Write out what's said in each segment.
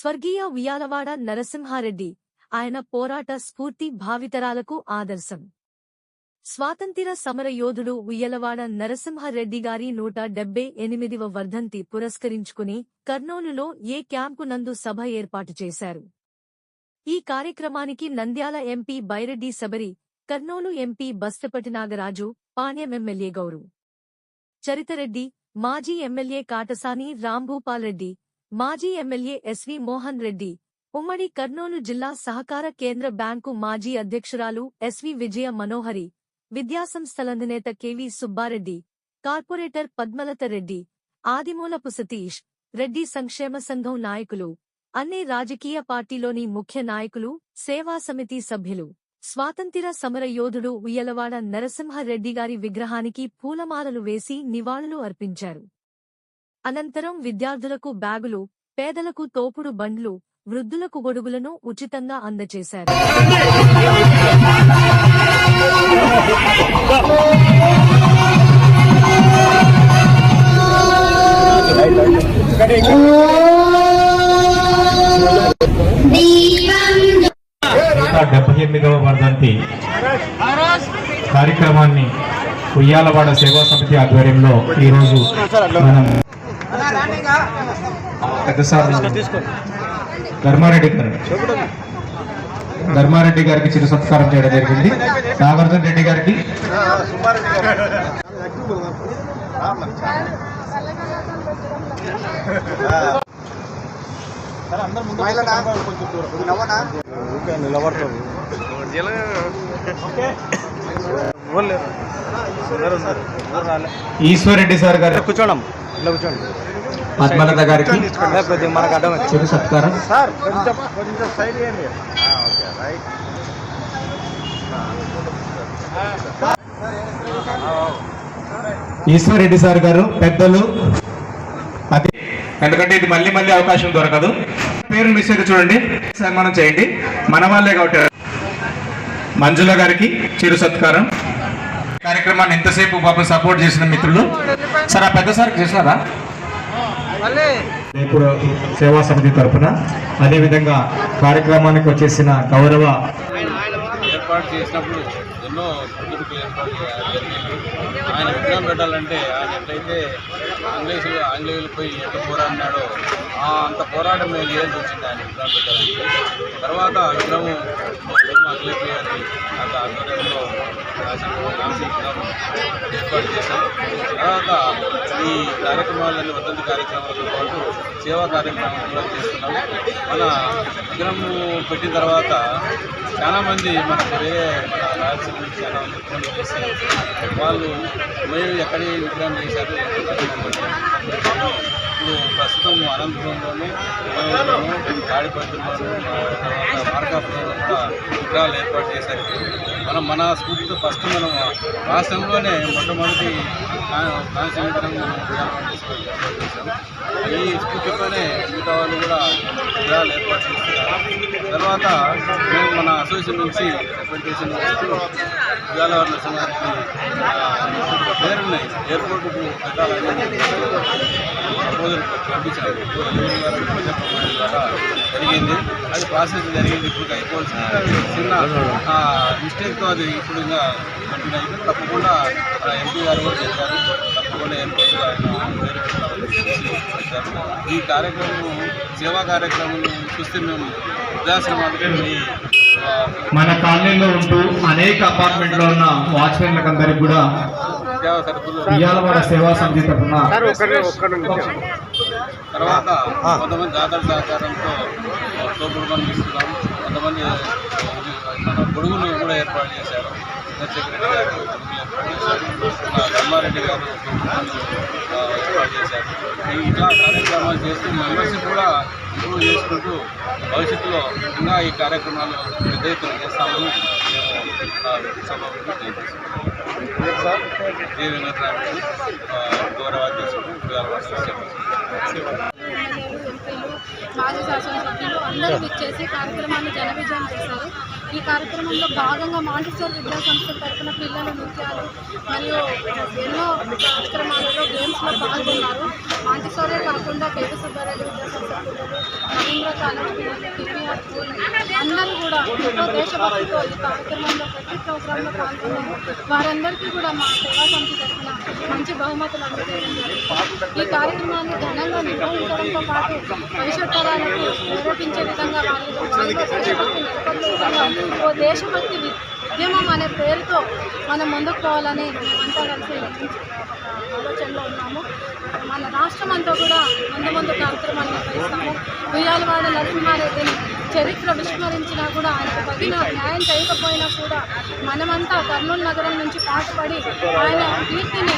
స్వర్గీయ ఉయ్యాలవాడ నరసింహారెడ్డి. ఆయన పోరాట స్ఫూర్తి భావితరాలకు ఆదర్శం. స్వాతంత్ర్య సమర యోధుడు ఉయ్యలవాడ నరసింహారెడ్డిగారి 178వ వర్ధంతి పురస్కరించుకుని కర్నూలులో ఏ క్యాంపు నందు సభ ఏర్పాటు చేశారు. ఈ కార్యక్రమానికి Nandyal MP Byreddy Shabari, Kurnool MP Bastipati Nagaraju, Panyam MLA Gowru Charitha Reddy, మాజీ ఎమ్మెల్యే కాటసాని రాంభూపాల్రెడ్డి, మాజీ ఎమ్మెల్యే ఎస్వి మోహన్ రెడ్డి, ఉమ్మడి కర్నూలు జిల్లా సహకార కేంద్ర బ్యాంకు మాజీ అధ్యక్షురాలు ఎస్వి విజయ మనోహరి, విద్యాసంస్థలధినేత కెవి సుబ్బారెడ్డి, కార్పొరేటర్ పద్మలత రెడ్డి, ఆదిమూలపు సతీష్ రెడ్డి, సంక్షేమ సంఘం నాయకులు, అన్ని రాజకీయ పార్టీలోని ముఖ్య నాయకులు, సేవా సమితి సభ్యులు, స్వాతంత్ర్య సమర యోధుడు ఉయ్యలవాడ నరసింహారెడ్డిగారి విగ్రహానికి పూలమాలలు వేసి నివాళులు అర్పించారు. అనంతరం విద్యార్థులకు బ్యాగులు, పేదలకు తోపుడు బండ్లు, వృద్ధులకు గొడుగులను ఉచితంగా అందజేశారు. వర్ధంతి కార్యక్రమాన్ని ఉయ్యాలవాడ సేవా సమితి ఆధ్వర్యంలో ఈరోజు మనం ధర్మారెడ్డి గారికి చిరు సత్కారం చేయడం జరిగింది. నాగార్జున రెడ్డి గారికి, ఈశ్వరెడ్డి సార్ గారు, కూర్చోండి, పద్మలత గారికి చిరు సత్కారం. ఈశ్వరెడ్డి సార్ గారు పెద్దలు, అది ఎందుకంటే ఇది మళ్ళీ మళ్ళీ అవకాశం దొరకదు. పేరు మిస్ అయితే చూడండి, సన్మానం చేయండి, మన వాళ్ళే కాబట్టి. మంజుల గారికి చిరు సత్కారం. కార్యక్రమాన్ని ఎంతసేపు పాపం సపోర్ట్ చేసిన మిత్రులు సార్, ఆ పెద్ద సార్ చేసినారా ఇప్పుడు సేవా సమితి తరఫున, అదేవిధంగా కార్యక్రమానికి వచ్చేసిన గౌరవ ఏర్పాటు చేసినప్పుడు ఎన్నో పద్ధతులు ఏర్పాటు ఆయన విగ్రహం పెట్టాలంటే ఆయన ఎట్లయితే ఆంగ్లేయులపై ఎంత పోరాడినాడో అంత పోరాటం మేము చేయాల్సి వచ్చింది ఆయన విగ్రహం పెట్టాలంటే. తర్వాత విగ్రహం అఖిలేపయ్యారి అంత ఆధ్వర్యంలో ఏర్పాటు చేశాం. తర్వాత ఈ కార్యక్రమాలన్నీ వర్ధంతి కార్యక్రమాలతో పాటు సేవా కార్యక్రమాలు కూడా చేస్తున్నాం. మన విగ్రహం పెట్టిన తర్వాత చాలామంది మనకు వేరే రాయలసీమ నుంచి చాలామంది ఫోన్ చేసి వాళ్ళు మేము ఎక్కడి విగ్రహం చేశారు. ఇప్పుడు ప్రస్తుతం అనంతపురంలోని తాడిపత్రిలోను, తర్వాత మార్కాపురంలో కూడా విగ్రహాలు ఏర్పాటు చేశారు. మన స్ఫూర్తితో ఫస్ట్ మనం రాష్ట్రంలోనే మొట్టమొదటి కాంస్య విగ్రహం ఏర్పాటు చేశాం. ఈ స్ఫూర్తితోనే మిగతా వాళ్ళు కూడా విగ్రహాలు ఏర్పాటు చేస్తున్నారు. తర్వాత మేము మన అసోసియేషన్ నుంచి రిప్రజెంటేషన్ చేస్తూ ఉయ్యాలవాడ నరసింహారెడ్డి పేరున్నాయి ఎయిర్పోర్టుకు పెట్టాలని ప్రపోజల్ పంపించారు. ద్వారా జరిగింది, అది ప్రాసెస్ జరిగింది. ఇప్పుడు అయిపోవాల్సింది చిన్న మిస్టేక్తో అది ఇప్పుడు ఇంకా కంటిన్యూ అయిపోయింది. తప్పకుండా ఎంపీ గారు కూడా చెప్పారు, తప్పకుండా ఎయిర్పోర్ట్ ఆయన పేరు పెట్టారు. ఈ కార్యక్రమం సేవా కార్యక్రమం చూస్తే మేము వృద్ధాశ్రమాలకి మన కాలనీలో ఉంటూ అనేక అపార్ట్మెంట్లో ఉన్న వాచ్మెన్లకు అందరికి కూడా ఉయ్యాలవాడ సేవా సమితి తరఫున తర్వాత కొంతమంది దాతల సహకారంతో తోపుడు పనులు ఇస్తున్నాం. కొంతమంది గొడుగులు కూడా ఏర్పాటు చేశారు. చంద్రశేఖర్ రెడ్డి గారు గొడుగులు ఏర్పాటు చేశారు. ధర్మారెడ్డి గారు ఏర్పాటు చేశారు. ఇట్లా కార్యక్రమాలు చేస్తూ మెంబర్షిప్ కూడా ఇంప్రూవ్ చేసుకుంటూ భవిష్యత్తులో ఇంకా ఈ కార్యక్రమాలు పెద్ద ఎత్తున చేస్తామని మేము సభకు తెలియజేస్తున్నాం. జే వెంకటరామరెడ్డి, గౌరవాధ్యక్షుడు. మాజీ శాసనసభ్యులు అందరూ విచ్చేసి కార్యక్రమాన్ని ఘన విజయం చేశారు. ఈ కార్యక్రమంలో భాగంగా మాంటిసోర్ విద్యాసంస్థ తరఫున పిల్లల నృత్యాలు మరియు ఎన్నో కార్యక్రమాలలో గేమ్స్లో పాల్గొన్నారు. మాంటిసోరే కాకుండా కేవీ సుబ్బారెడ్డి విద్యాసంస్థ పిల్లలు, మహేంద్ర కాలేజ్ పిల్లలు, కేవీఆర్ స్కూల్ అందరూ కూడా ఎంతో దేశభక్తితో ఈ కార్యక్రమంలో ప్రతి ప్రోగ్రాంలో పాల్గొన్నారు. వారందరికీ కూడా మా సేవా సమితి తరఫున మంచి బహుమతులు అందజేయడం జరిగింది. ఈ కార్యక్రమాన్ని ఘనంగా నిర్వహించడంతో పాటు భవిష్యత్ తరాలకు ప్రేరేపించే విధంగా ఓ దేశభక్తి ఉద్యమం అనే పేరుతో మనం ముందుకు పోవాలని మేమంతా కలిసి ఆలోచనలో ఉన్నాము. మన రాష్ట్రం అంతా కూడా ముందు కార్యక్రమాలు నిర్వహిస్తాము. ఉయ్యాలవాడ నరసింహారెడ్డిని చరిత్ర విస్మరించినా కూడా ఆయనకు తగిన న్యాయం చేయకపోయినా కూడా మనమంతా కర్నూలు నగరం నుంచి పాటుపడి ఆయన కీర్తిని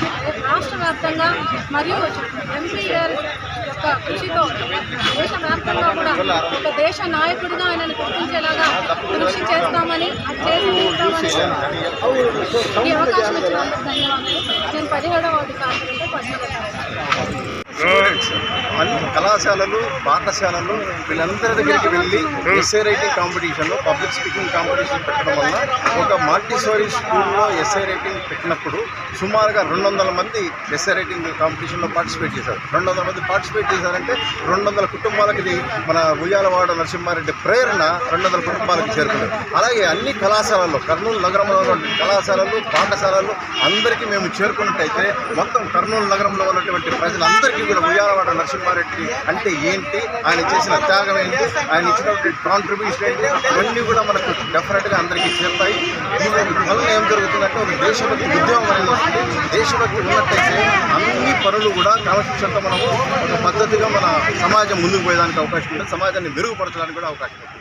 రాష్ట్ర వ్యాప్తంగా మరియు ఎంపీఆర్ యొక్క కృషితో దేశవ్యాప్తంగా కూడా ఒక దేశ నాయకుడిగా ఆయనను గుర్తించేలాగా కృషి చేస్తామని చేసి తీస్తామని ఈ అవకాశం ఇచ్చినందుకు ధన్యవాదాలు. నేను 17వ అధికారులతో అన్ని కళాశాలలు, పాఠశాలలు వీళ్ళందరి దగ్గరికి వెళ్ళి ఎస్ఏ రైటింగ్ కాంపిటీషన్లో పబ్లిక్ స్పీకింగ్ కాంపిటీషన్ పెట్టడం వల్ల ఒక మాంటిసోరీ స్కూల్లో ఎస్ఏ రైటింగ్ పెట్టినప్పుడు సుమారుగా 200 మంది ఎస్ఏ రైటింగ్ కాంపిటీషన్లో పార్టిసిపేట్ చేశారు. 200 మంది పార్టిసిపేట్ చేశారంటే 200 కుటుంబాలకి ఇది మన ఉయ్యాలవాడ నరసింహారెడ్డి ప్రేరణ 200 కుటుంబాలకు చేరుకున్నారు. అలాగే అన్ని కళాశాలల్లో, కర్నూలు నగరంలో ఉన్నటువంటి కళాశాలలు, పాఠశాలలు అందరికీ మేము చేరుకున్నట్టయితే మొత్తం కర్నూలు నగరంలో ఉన్నటువంటి ప్రజలందరికీ కూడా ఉయ్యాలవాడ నరసింహారెడ్డి అంటే ఏంటి, ఆయన చేసిన త్యాగం ఏంటి, ఆయన ఇచ్చినటువంటి కాంట్రిబ్యూషన్ ఏంటి, ఇవన్నీ కూడా మనకు డెఫినెట్గా అందరికీ చేరుతాయి. దీని వల్ల ఏం జరుగుతుందంటే ఒక దేశభక్తి ఉద్యమం అనేది వస్తుంది. దేశభక్తి ఉన్నట్టయితే అన్ని పనులు కూడా క్రమశిక్షణతో మనము ఒక పద్ధతిగా మన సమాజం ముందుకు పోయేదానికి అవకాశం ఉంటుంది, సమాజాన్ని మెరుగుపరచడానికి కూడా అవకాశం ఉంటుంది.